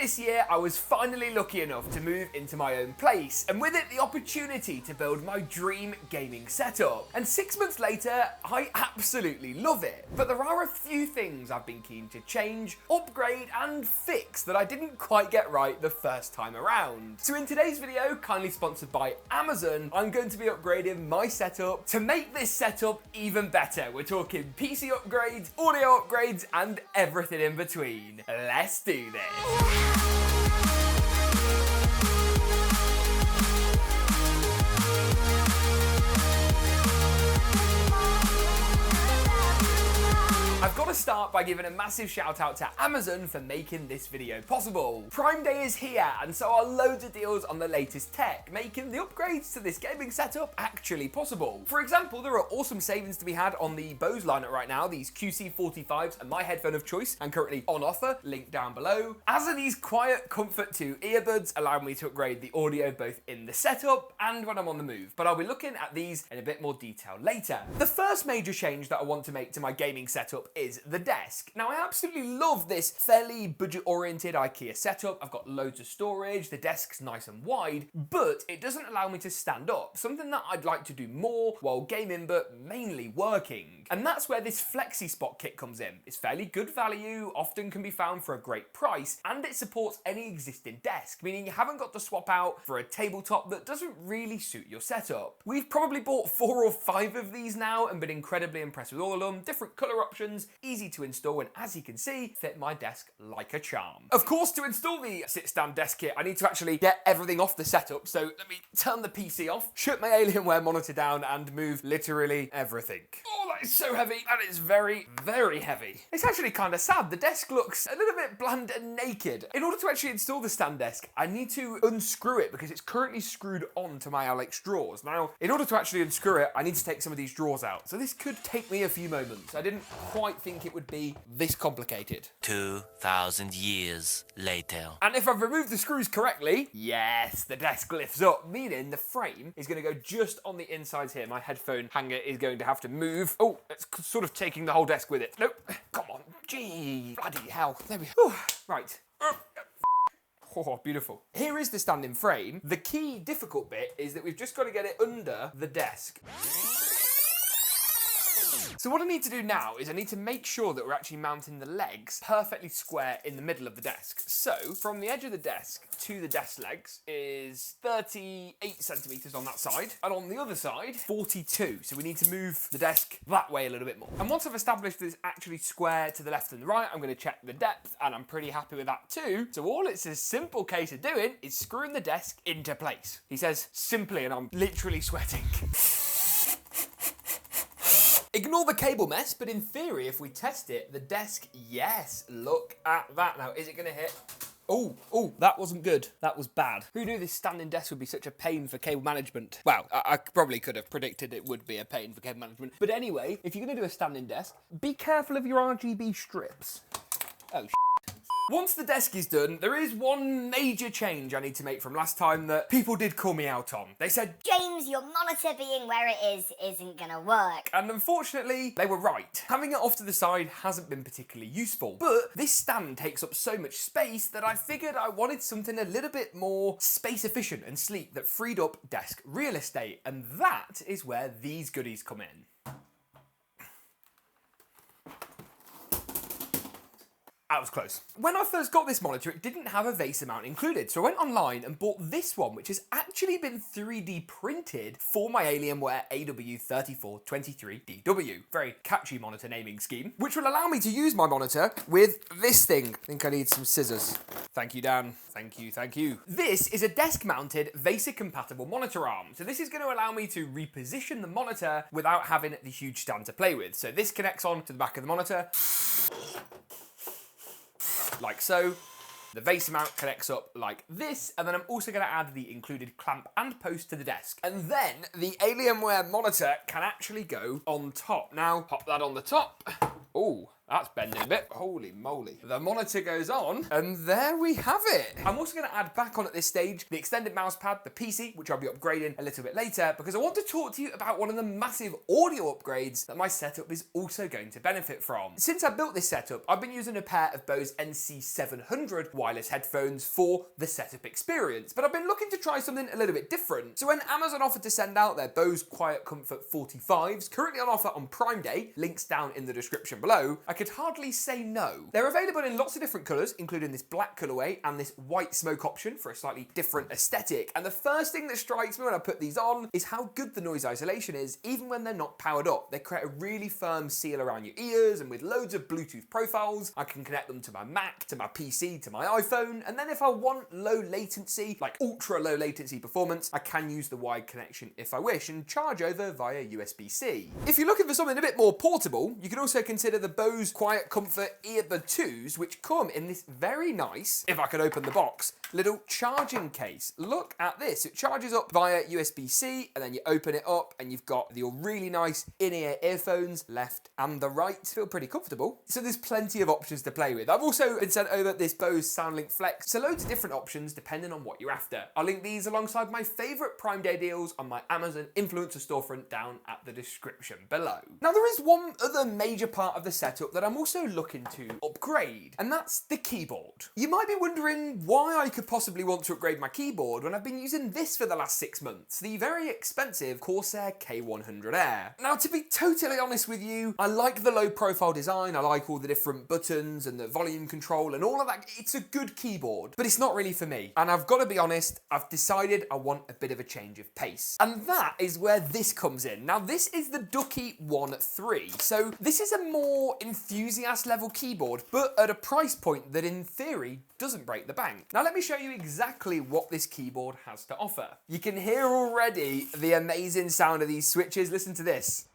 this year, I was finally lucky enough to move into my own place, and with it the opportunity to build my dream gaming setup. And 6 months later, I absolutely love it. But there are a few things I've been keen to change, upgrade, and fix that I didn't quite get right the first time around. So in today's video, kindly sponsored by Amazon, I'm going to be upgrading my setup to make this setup even better. We're talking PC upgrades, audio upgrades, and everything in between. Let's do this. I've got to start by giving a massive shout out to Amazon for making this video possible. Prime Day is here, and so are loads of deals on the latest tech, making the upgrades to this gaming setup actually possible. For example, there are awesome savings to be had on the Bose lineup right now. These QC45s are my headphone of choice and currently on offer, link down below. As are these Quiet Comfort 2 earbuds, allowing me to upgrade the audio both in the setup and when I'm on the move. But I'll be looking at these in a bit more detail later. The first major change that I want to make to my gaming setup is the desk. Now, I absolutely love this fairly budget-oriented IKEA setup. I've got loads of storage, the desk's nice and wide, but it doesn't allow me to stand up, something that I'd like to do more while gaming, but mainly working. And that's where this Flexi Spot kit comes in. It's fairly good value, often can be found for a great price, and it supports any existing desk, meaning you haven't got to swap out for a tabletop that doesn't really suit your setup. We've probably bought 4 or 5 of these now and been incredibly impressed with all of them. Different color options, easy to install, and as you can see, fit my desk like a charm. Of course, to install the sit-stand desk kit, I need to actually get everything off the setup, so let me turn the PC off, shut my Alienware monitor down, and move literally everything. Oh, that is so heavy. That is very, very heavy. It's actually kind of sad. The desk looks a little bit bland and naked. In order to actually install the stand desk, I need to unscrew it because it's currently screwed onto my Alex drawers. Now, in order to actually unscrew it, I need to take some of these drawers out. So this could take me a few moments. I didn't quite think it would be this complicated. 2,000 years later. And if I've removed the screws correctly, yes, the desk lifts up, meaning the frame is going to go just on the insides here. My headphone hanger is going to have to move. Oh, it's sort of taking the whole desk with it. Nope, come on, gee, bloody hell. There we go. Right. Oh, beautiful. Here is the standing frame. The key difficult bit is that we've just got to get it under the desk. So what I need to do now is I need to make sure that we're actually mounting the legs perfectly square in the middle of the desk. So from the edge of the desk to the desk legs is 38 centimeters on that side, and on the other side 42. So we need to move the desk that way a little bit more. And once I've established that it's actually square to the left and the right, I'm going to check the depth, and I'm pretty happy with that too. So all it's a simple case of doing is screwing the desk into place. He says simply, and I'm literally sweating. Ignore the cable mess, but in theory, if we test it, the desk, yes, look at that. Now, is it gonna hit? Oh, that wasn't good. That was bad. Who knew this standing desk would be such a pain for cable management? Well, I probably could have predicted it would be a pain for cable management. But anyway, if you're gonna do a standing desk, be careful of your RGB strips. Oh, shit. Once the desk is done, there is one major change I need to make from last time that people did call me out on. They said, James, your monitor being where it is isn't gonna work. And unfortunately, they were right. Having it off to the side hasn't been particularly useful, but this stand takes up so much space that I figured I wanted something a little bit more space efficient and sleek that freed up desk real estate, and that is where these goodies come in. I was close. When I first got this monitor, it didn't have a VESA mount included, so I went online and bought this one, which has actually been 3D printed for my Alienware AW3423DW. Very catchy monitor naming scheme, which will allow me to use my monitor with this thing. I think I need some scissors. Thank you, Dan. Thank you, thank you. This is a desk-mounted VESA-compatible monitor arm, so this is going to allow me to reposition the monitor without having the huge stand to play with. So this connects on to the back of the monitor, like so. The VESA mount connects up like this, and then I'm also going to add the included clamp and post to the desk. And then the Alienware monitor can actually go on top. Now, pop that on the top. Oh, That's bending a bit. Holy moly. The monitor goes on, and there we have it. I'm also going to add back on at this stage the extended mouse pad, the PC, which I'll be upgrading a little bit later, because I want to talk to you about one of the massive audio upgrades that my setup is also going to benefit from. Since I built this setup, I've been using a pair of Bose NC700 wireless headphones for the setup experience, but I've been looking to try something a little bit different. So when Amazon offered to send out their Bose Quiet Comfort 45s, currently on offer on Prime Day, links down in the description below, I could hardly say no. They're available in lots of different colours, including this black colourway and this white smoke option for a slightly different aesthetic. And the first thing that strikes me when I put these on is how good the noise isolation is, even when they're not powered up. They create a really firm seal around your ears, and with loads of Bluetooth profiles, I can connect them to my Mac, to my PC, to my iPhone, and then if I want low latency, like ultra low latency performance, I can use the wired connection if I wish and charge over via USB-C. If you're looking for something a bit more portable, you can also consider the Bose Quiet Comfort Earbud 2s, which come in this very nice, if I could open the box, little charging case. Look at this. It charges up via USB-C, and then you open it up and you've got your really nice in-ear earphones, left and the right. Feel pretty comfortable. So there's plenty of options to play with. I've also been sent over this Bose SoundLink Flex, so loads of different options depending on what you're after. I'll link these alongside my favourite Prime Day deals on my Amazon influencer storefront down at the description below. Now there is one other major part of the setup that I'm also looking to upgrade, and that's the keyboard. You might be wondering why I could possibly want to upgrade my keyboard when I've been using this for the last 6 months, the very expensive Corsair K100 Air. Now to be totally honest with you, I like the low profile design, I like all the different buttons and the volume control and all of that. It's a good keyboard, but it's not really for me. And I've got to be honest, I've decided I want a bit of a change of pace. And that is where this comes in. Now this is the Ducky 1.3. So this is a more enthusiast level keyboard, but at a price point that in theory doesn't break the bank. Now let me show you exactly what this keyboard has to offer. You can hear already the amazing sound of these switches. Listen to this.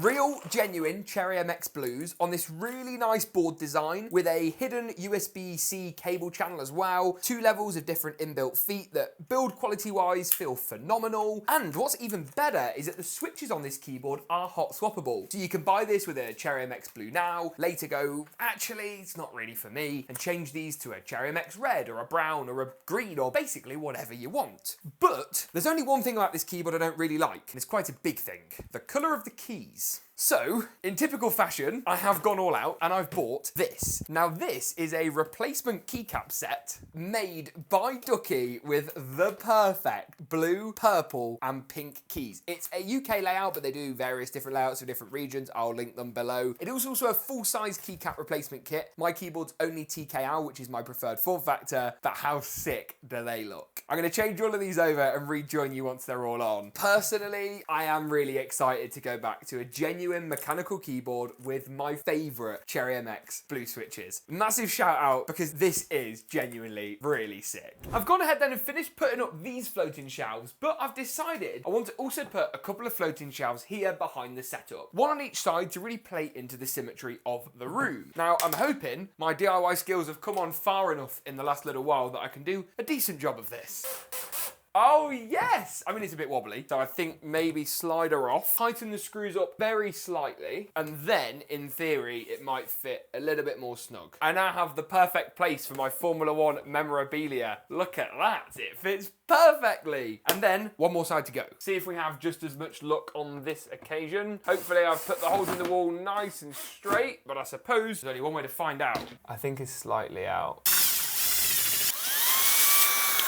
Real, genuine Cherry MX blues on this really nice board design with a hidden USB-C cable channel as well, 2 levels of different inbuilt feet that build quality-wise feel phenomenal. And what's even better is that the switches on this keyboard are hot swappable. So you can buy this with a Cherry MX blue now, later go, actually, it's not really for me, and change these to a Cherry MX red or a brown or a green or basically whatever you want. But there's only one thing about this keyboard I don't really like, and it's quite a big thing. The colour of the keys. So, in typical fashion, I have gone all out and I've bought this. Now this is a replacement keycap set made by Ducky with the perfect blue, purple and pink keys. It's a UK layout, but they do various different layouts for different regions. I'll link them below. It is also a full-size keycap replacement kit. My keyboard's only TKL, which is my preferred form factor, but how sick do they look? I'm going to change all of these over and rejoin you once they're all on. Personally, I am really excited to go back to a genuine mechanical keyboard with my favourite Cherry MX blue switches. Massive shout out because this is genuinely really sick. I've gone ahead then and finished putting up these floating shelves, but I've decided I want to also put a couple of floating shelves here behind the setup. One on each side to really play into the symmetry of the room. Now I'm hoping my DIY skills have come on far enough in the last little while that I can do a decent job of this. Oh yes! I mean, it's a bit wobbly, so I think maybe slide her off, tighten the screws up very slightly, and then, in theory, it might fit a little bit more snug. I now have the perfect place for my Formula 1 memorabilia. Look at that, it fits perfectly. And then, one more side to go. See if we have just as much luck on this occasion. Hopefully I've put the holes in the wall nice and straight, but I suppose there's only one way to find out. I think it's slightly out.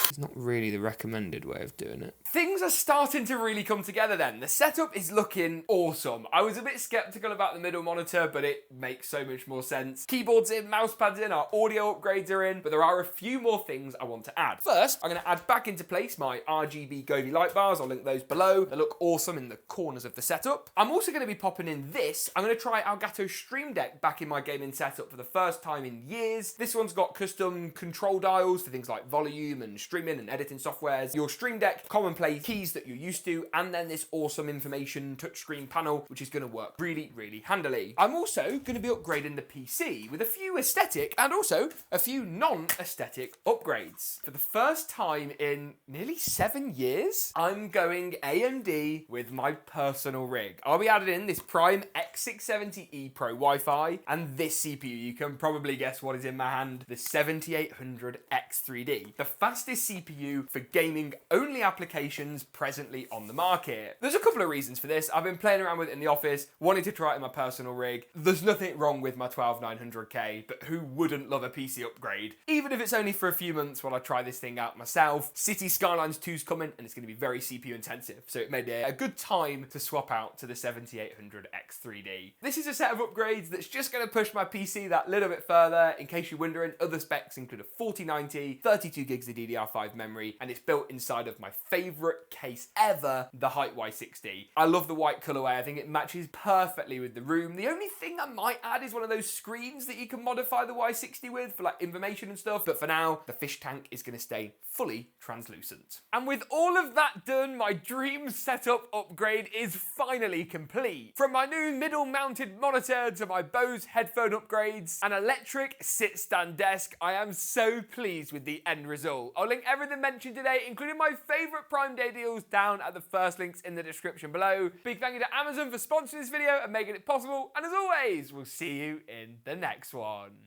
It's not really the recommended way of doing it. Things are starting to really come together then. The setup is looking awesome. I was a bit skeptical about the middle monitor, but it makes so much more sense. Keyboard's in, mouse pads in, our audio upgrades are in, but there are a few more things I want to add. First, I'm going to add back into place my RGB Govee light bars. I'll link those below. They look awesome in the corners of the setup. I'm also going to be popping in this. I'm going to try Elgato Stream Deck back in my gaming setup for the first time in years. This one's got custom control dials for things like volume and streaming streaming and editing softwares, your Stream Deck commonplace keys that you're used to, and then this awesome information touchscreen panel, which is going to work really, really handily. I'm also going to be upgrading the PC with a few aesthetic and also a few non-aesthetic upgrades. For the first time in nearly 7 years, I'm going AMD with my personal rig. I'll be adding in this Prime X670E Pro Wi-Fi and this CPU. You can probably guess what is in my hand, the 7800X3D, the fastest CPU for gaming only applications presently on the market. There's a couple of reasons for this. I've been playing around with it in the office, wanted to try it in my personal rig. There's nothing wrong with my 12900K, but who wouldn't love a PC upgrade? Even if it's only for a few months while I try this thing out myself. City Skylines 2's coming and it's going to be very CPU intensive, so it made it a good time to swap out to the 7800X3D. This is a set of upgrades that's just going to push my PC that little bit further. In case you're wondering, other specs include a 4090, 32 gigs of DDR5 memory, and it's built inside of my favourite case ever, the Height Y60. I love the white colourway. I think it matches perfectly with the room. The only thing I might add is one of those screens that you can modify the Y60 with for like information and stuff, but for now, the fish tank is going to stay fully translucent. And with all of that done, my dream setup upgrade is finally complete. From my new middle mounted monitor to my Bose headphone upgrades, an electric sit-stand desk, I am so pleased with the end result. I'll link everything mentioned today, including my favourite Prime Day deals, down at the first links in the description below. Big thank you to Amazon for sponsoring this video and making it possible, and as always, we'll see you in the next one.